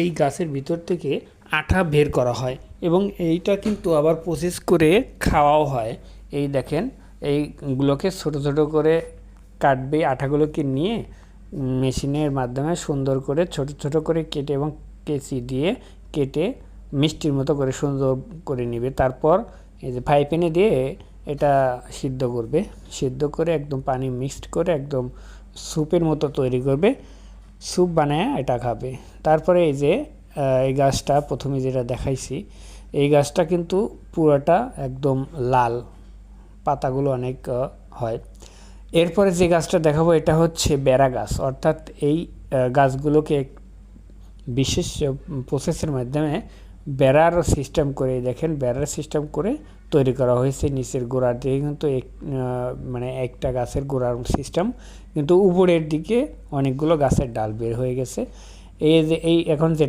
এই গাছের ভিতর থেকে আঠা বের করা হয় এবং এইটা কিন্তু আবার প্রসেস করে খাওয়াও হয়। এই দেখেন, এইগুলোকে ছোট ছোট করে কাটবে, আঠাগুলোকে নিয়ে মেশিনের মাধ্যমে সুন্দর করে ছোট ছোট করে কেটে এবং কেচি দিয়ে কেটে মিষ্টির মতো করে সুন্দর করে নেবে। তারপর এই যে ফ্রাই প্যানে দিয়ে এটা সিদ্ধ করবে, সিদ্ধ করে একদম পানি মিক্সড করে একদম স্যুপের মতো তৈরি করবে, স্যুপ বানায় এটা খাবে। তারপরে এই যে এই গাছটা প্রথমে যেটা দেখাইছি, এই গাছটা কিন্তু পুরোটা একদম লাল, পাতাগুলো অনেক হয়। এরপরে যে গাছটা দেখাবো এটা হচ্ছে বেড়া গাছ, অর্থাৎ এই গাছগুলোকে বিশেষ প্রসেসের মাধ্যমে বেড়ার সিস্টেম করে, দেখেন বেড়ার সিস্টেম করে তৈরি করা হয়েছে। নিচের গোড়ার দিকে কিন্তু মানে একটা গাছের গোড়ার সিস্টেম, কিন্তু উপরের দিকে অনেকগুলো গাছের ডাল বের হয়ে গেছে। এই যে এখন যেটা